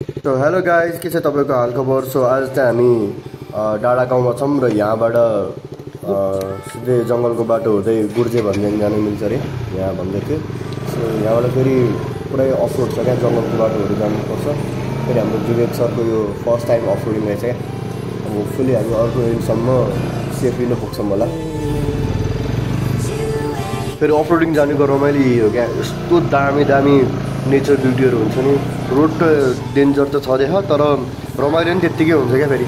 So hello guys, के छ तपाईँको हालखबर। सो आज चाहिँ हामी डाँडा गाउँमा छौँ र यहाँबाट सिधै जङ्गलको बाटो हुँदै गुर्जे भन्ज्याङ जानु मिल्छ अरे यहाँ भन्दै थियो। सो यहाँबाट फेरि पुरै अफरोड छ क्या, जङ्गलको बाटोहरू जानुपर्छ। फेरि हाम्रो विवेक सरको यो फर्स्ट टाइम अफरोडिङ रहेछ क्या। अब होपफुली हामी अर्को एन्डसम्म सेफली नै पुग्छौँ होला। फेरि अफरोडिङ जानुको रमाइलो यही हो क्या, यस्तो दामी दामी नेचर ब्युटीहरू हुन्छ नि। रोड त डेन्जर त छँदैछ, तर रमाइलो नि त्यत्तिकै हुन्छ क्या। फेरि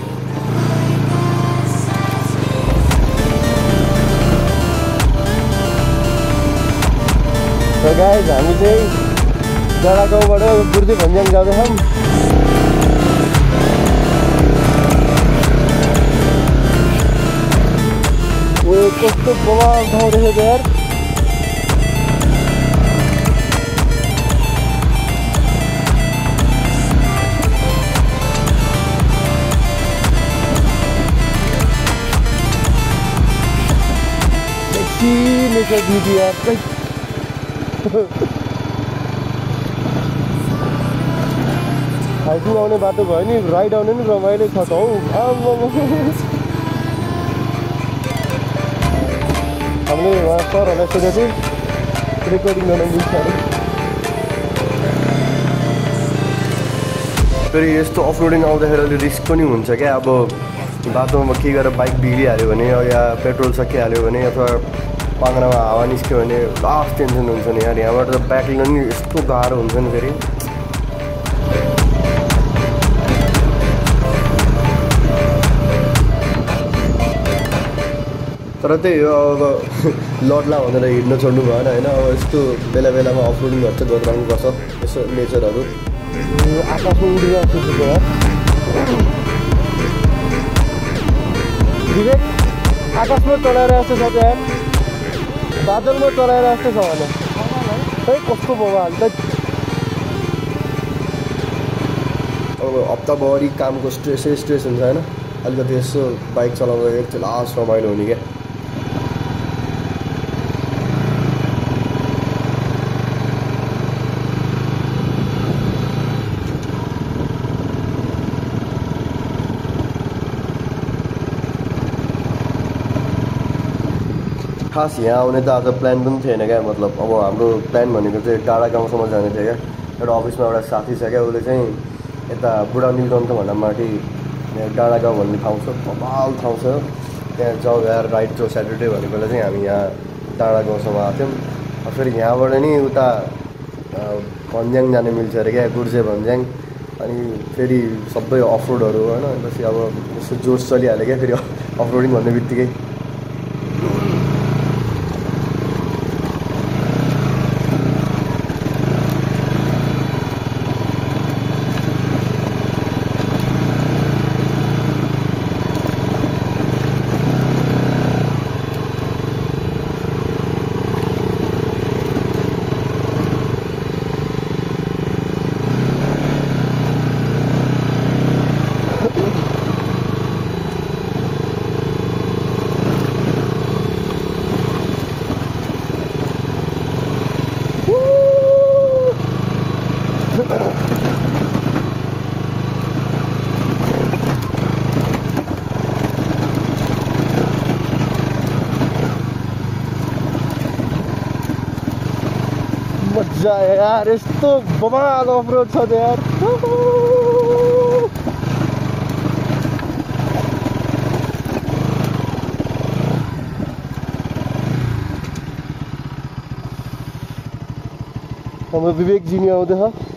गाइस हामी चाहिँ डाँडा गाउँबाट गुर्जे भन्ज्याङ जाँदैछौँ। कस्तो बवाल ठाउँ रहेछ यार। नेचर ब्युटी यार। हाइकिङ आउने बाटो भयो नि, राइड आउने नि रमाइलो छ त हौ। हामीले उहाँ सरहरूलाई सोधेको थियौँ रेकर्डिङ गर्न मिल्छ अरे। फेरि यस्तो अफरोडिङ आउँदाखेरि अलिक रिस्क पनि हुन्छ क्या। अब बाटोमा के गरेर बाइक बिग्रिहाल्यो भने या पेट्रोल सकिहाल्यो भने अथवा पाङ्ग्रामा हावा निस्क्यो भने लास्ट टेन्सन हुन्छ नि यार। यहाँबाट त ब्याक लिन नि यस्तो गाह्रो हुन्छ नि फेरि। तर त्यही हो, अब लड्ला भनेर हिँड्न छोड्नु भएन होइन। अब यस्तो बेला बेलामा अफरोडिङहरू चाहिँ गरिरहनुपर्छ, यसो नेचरहरू। आकाशमा उडिरहेको छ विवेक, आकाशमा चलाइरहेको छ यार, बादलमा चलाइरहेको छ भने खै कस्तो भयो हाल त। अब हप्ताभरि कामको स्ट्रेस हुन्छ होइन, अलिकति यसो बाइक चलाउँदाखेरि चाहिँ लास्ट रमाइलो हुने क्या। खास यहाँ आउने त आज प्लान पनि थिएन क्या। मतलब अब हाम्रो प्लान भनेको चाहिँ डाँडा गाउँसम्म जाने थियो क्या। एउटा अफिसमा एउटा साथी छ क्या, उसले चाहिँ यता बुढा नीलकण्ठ भन्दा माथि डाँडा गाउँ भन्ने ठाउँ छ, कमाल ठाउँ छ। त्यहाँ जाउँ यार राइड जो स्याटरडे भनेकोलाई चाहिँ हामी यहाँ डाँडा गाउँसम्म आएको थियौँ। फेरि यहाँबाट नि उता भन्ज्याङ जाने मिल्छ अरे क्या, गुर्जे भन्ज्याङ। अनि फेरि सबै अफरोडहरू होइन, पछि अब यसो जोस चलिहाल्यो क्या फेरि अफरोडिङ भन्ने बित्तिकै। मजा आयो यार, यस्तो बवाल अफरोड छ त यार। हाम्रो विवेक जी नि आउँदैछ।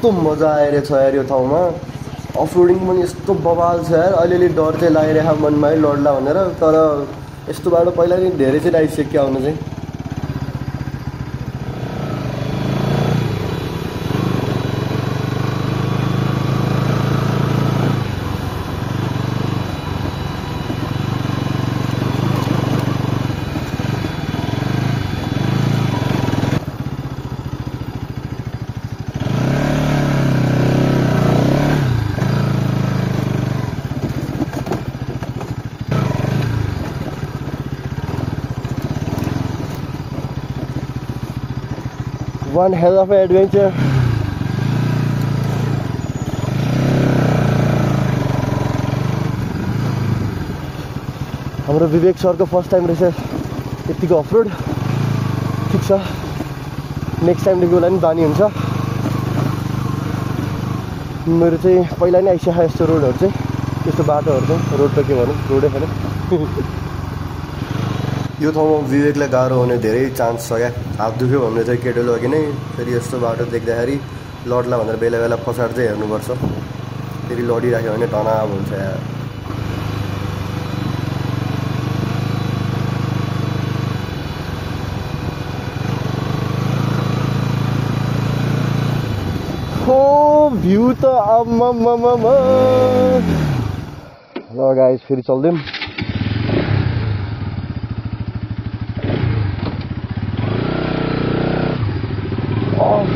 कस्तो मजा आइरहेछ यार यो ठाउँमा। अफरोडिङ पनि यस्तो बवाल छ यार। अलिअलि डर चाहिँ लागिरहेको मनमा है लड्ला भनेर, तर यस्तो बाटो पहिला नि धेरै चाहिँ आइसक्यो आउनु चाहिँ। One hell of an adventure. हाम्रो विवेक सरको फर्स्ट टाइम रहेछ यतिको अफरोड। ठिक छ, नेक्स्ट टाइमदेखि उसलाई नि बानी हुन्छ। मेरो चाहिँ पहिला नै आइसक्यो यस्तो रोडहरू चाहिँ, यस्तो बाटोहरू चाहिँ। रोड त के भनौँ, रोडै छैन। यो ठाउँमा विवेकलाई गाह्रो हुने धेरै चान्स छ क्या। हात दुख्यो भने चाहिँ केटोले अघि नै फेरि यस्तो बाटो देख्दाखेरि लड्ला भनेर बेला बेला पछाडि चाहिँ हेर्नुपर्छ। फेरि लडिराख्यो भने तनाव हुन्छ यार। हो भ्यू त आम्मामामा। ल गाइस फेरि चल्दिउँ।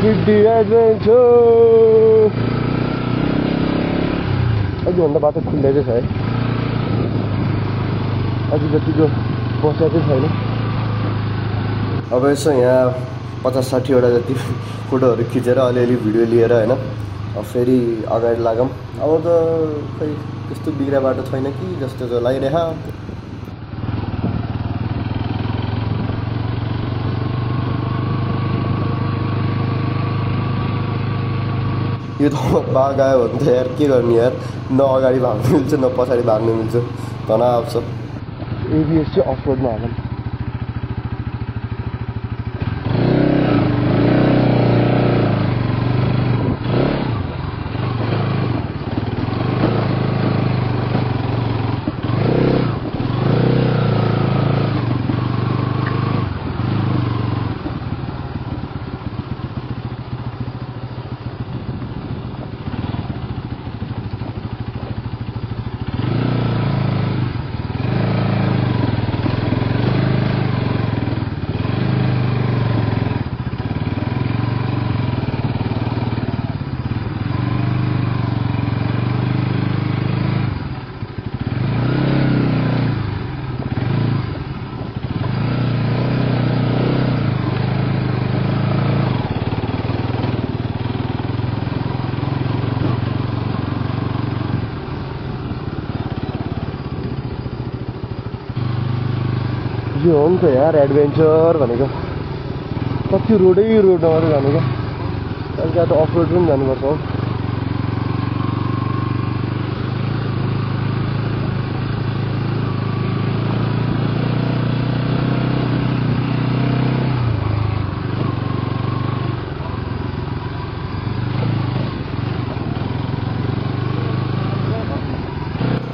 एडभेन्चर अघिभन्दा बाटो खुल्दै चाहिँ छ है। अझै जतिको बस्या चाहिँ छैन। अब यसो यहाँ 50-60वटा जति फोटोहरू खिचेर अलिअलि भिडियो लिएर होइन फेरि अगाडि लागौँ। अब त खै त्यस्तो बिग्रा बाटो छैन कि जस्तो चाहिँ लागिरह। यो ठाउँमा बाघ आयो भने त यार के गर्ने यार। न अगाडि भाग्नु मिल्छ न पछाडि भाग्नु मिल्छ, तनाव छ। एबिएस चाहिँ अफरोडमा हालौँ। यो हो नि त यार एडभेन्चर भनेको। कति रोडै रोडमा मात्रै जानु क्या। त्यहाँ त अफ रोड पनि जानुपर्छ हौ।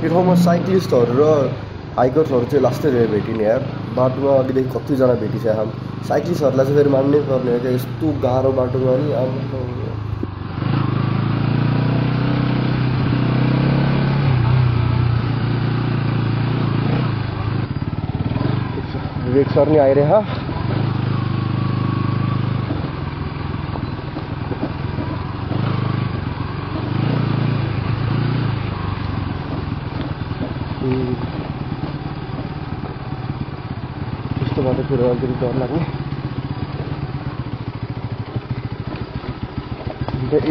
यो ठाउँमा साइक्लिस्टहरू र हाइकर्सहरू चाहिँ लास्टै धेरै भेटिने यार। बाटोमा अघिदेखि कतिजना भेटिसक्यो हम। साइक्लिस्टहरूलाई चाहिँ फेरि मान्नै पर्ने हो क्या। यस्तो गाह्रो बाटोमा नि अब विवेक सर नि आइरह। त्यस्तो बाटो फेरि अलिकति डर लाग्ने।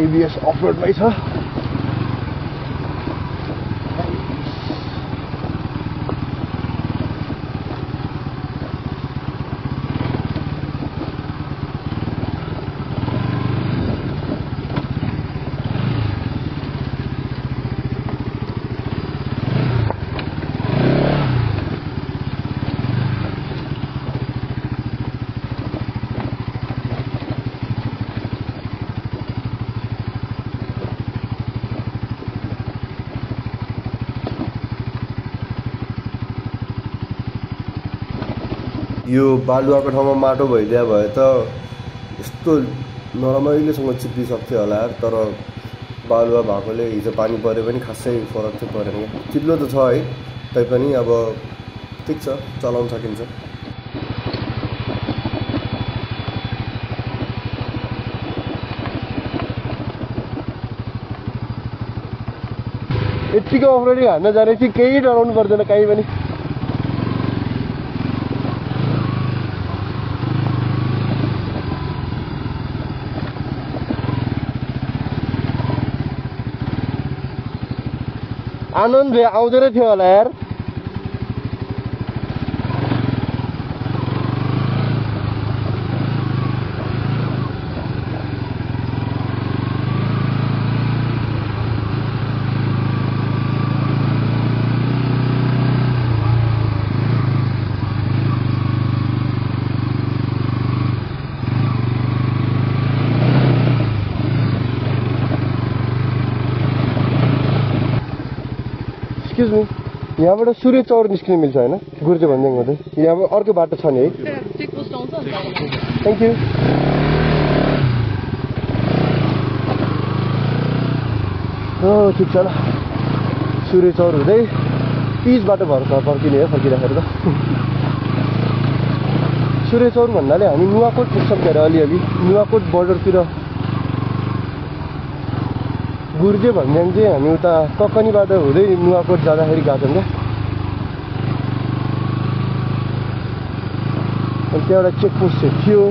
एबिएस अफरोडमै छ। यो बालुवाको ठाउँमा माटो भइदिया भए त यस्तो नरमाइलोसँग चिप्लिसक्थ्यो होला यार। तर बालुवा भएकोले हिजो पानी परे पनि खासै फरक चाहिँ परेन क्या। चिप्लो त छ है, तैपनि अब ठिक छ, चलाउन सकिन्छ। यतिको अफरोडिङ हान्न जाने चाहिँ केही डराउनु पर्दैन कहीँ पनि। आनन्द आउँदैन थियो होला यार। एक्सक्युज मी, यहाँबाट सूर्य चौर निस्किन मिल्छ होइन? गुर्जे भन्ज्याङ हुँदै यहाँ अर्को बाटो छ नि है? Thank you. ठिक छ ल, सूर्य चौर हुँदै पिच बाटो भएर फर्किने हो फर्किँदाखेरि त। सूर्य चौर भन्नाले हामी नुवाकोट पुग्छौँ क्या अलिअलि। नुवाकोट बोर्डरतिर गुर्जे भन्ज्याङ चाहिँ हामी उता ककनीबाट हुँदै नुवाकोट जाँदाखेरि गएको छौँ क्या। अनि त्यहाँ एउटा चेकपोस्ट थियो।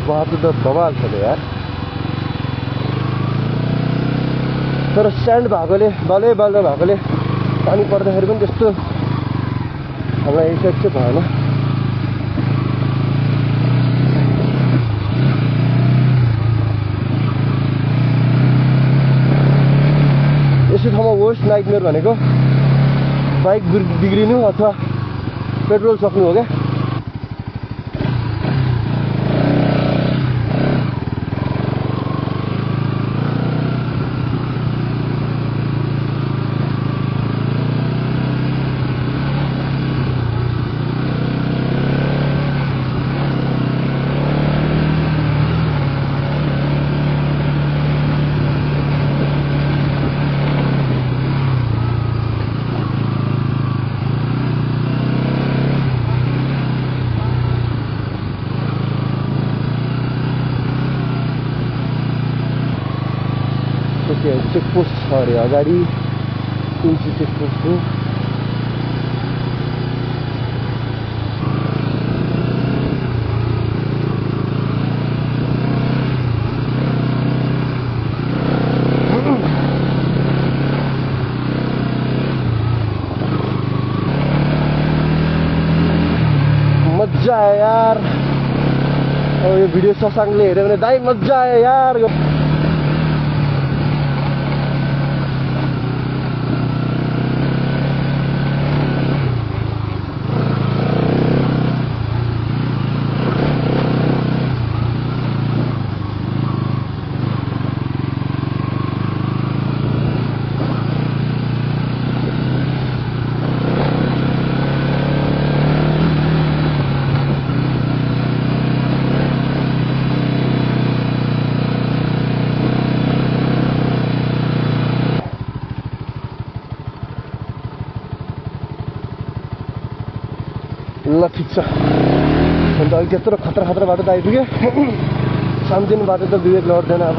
बाटो त बवाल छ त यार। तर स्ट्यान्ड भएकोले बल्ल भएकोले पानी पर्दाखेरि पनि त्यस्तो हामीलाई इफेक्ट चाहिँ भएन। यस्तो ठाउँमा वर्स्ट नाइटमेयर भनेको बाइक बिग्रिनु अथवा पेट्रोल सक्नु हो क्या। चेकपोस्ट छ अरे अगाडि, कुन चाहिँ चेकपोस्ट हो? मजा आयो यार। अब यो भिडियो शशाङ्कले हेऱ्यो भने दाइ मजा आयो यार। ल ठिक छ। अन्त अहिले त्यत्रो खतरा बाटो त आइपुग्यो। सानोतिनो बाटो त विवेक लड्दैन अब।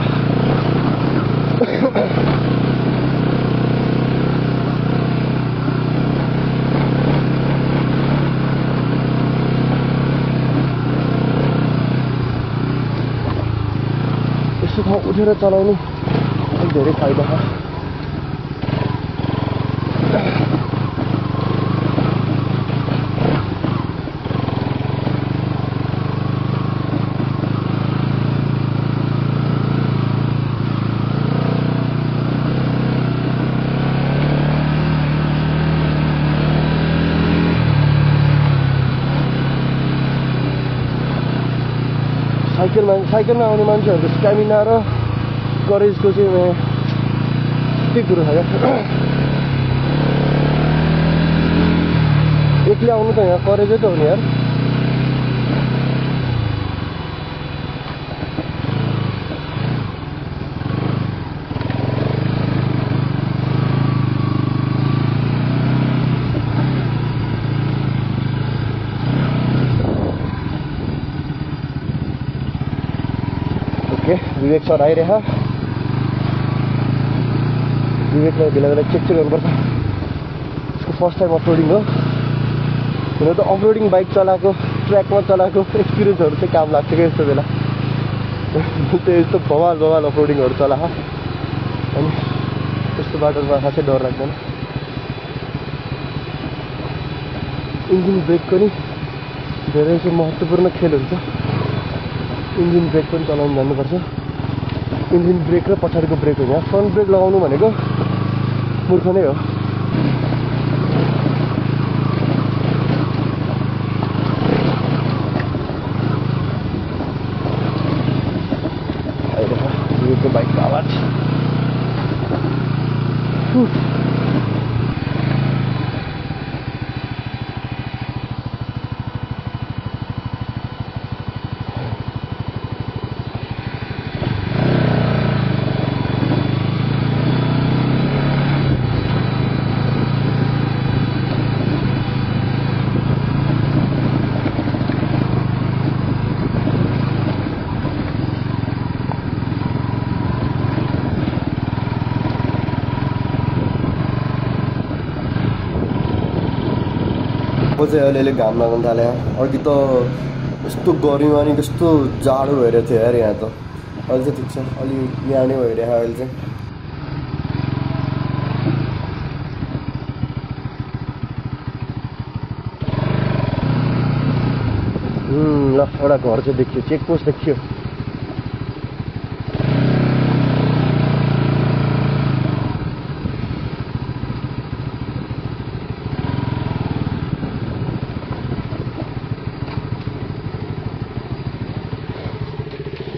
यस्तो ठाउँ उठेर चलाउनु अलिक धेरै फाइदा छ। साइकलमा आउने मान्छेहरूको स्ट्यामिना र करेजको चाहिँ त्यही कुरो छ क्या एक्लै आउनु त यहाँ करेजै त हो नि यार विवेक सर आइरह विवेकलाई बेला बेला चेक गर्नुपर्छ यसको फर्स्ट टाइम अफरोडिङ हो हुन त अफरोडिङ बाइक चलाएको ट्र्याकमा चलाएको एक्सपिरियन्सहरू चाहिँ काम लाग्छ क्या यस्तो बेला त्यो यस्तो बवाल अफरोडिङहरू चला अनि त्यस्तो बाटोमा खासै डर लाग्दैन इन्जिन ब्रेक पनि धेरै चाहिँ महत्त्वपूर्ण खेलहरू छ इन्जिन ब्रेक पनि चलाउनु जान्नुपर्छ इन्जिन ब्रेक र पछाडिको ब्रेक हो यहाँ फ्रन्ट ब्रेक लगाउनु भनेको मूर्ख नै हो यो बाइकको आवाज चाहिँ अलिअलि घाम लाग्न थाल्यो अघि त यस्तो गर्मीमा नि कस्तो जाडो भइरहेको थियो यार यहाँ त अहिले चाहिँ ठिक छ अलि यहाँ नै भइरहेको अहिले चाहिँ ल एउटा घर चाहिँ देखियो चेकपोस्ट देखियो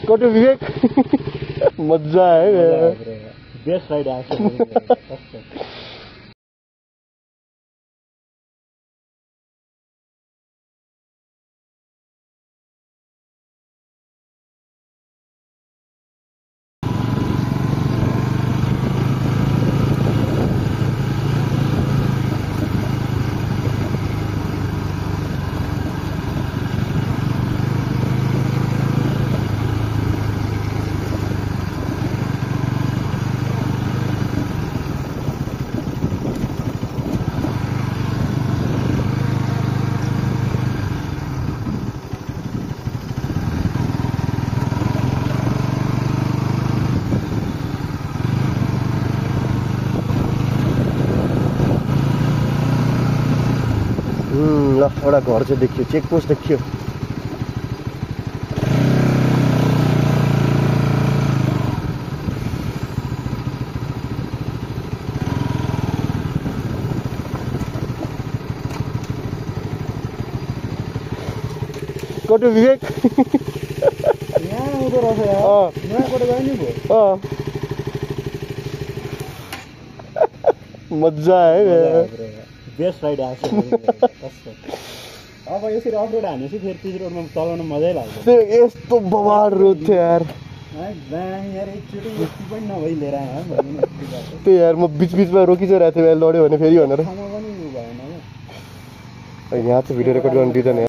कोटो विवेक मजा है बेस्ट राइड आएको ल एउटा घर चाहिँ देखियो चेकपोस्ट देखियो कोटो विवेक यहाँ उधर रहेछ यार नयाँ कोटो गयो नि भो मजा है बेस्ट राइड आएको अब यसरी अफ रोड हानेपछि फेरि पिच रोडमा चलाउन मजै लाग्छ त्यो यस्तो बवाल रोड थियो यार यार एकचोटि यति पनि नभई लिएर आयो त्यो यार म बिचमा रोकिरहेको थिएँ लड्यो भने फेरि भनेर यहाँ चाहिँ भिडियो रेकर्ड गर्न दिँदैन।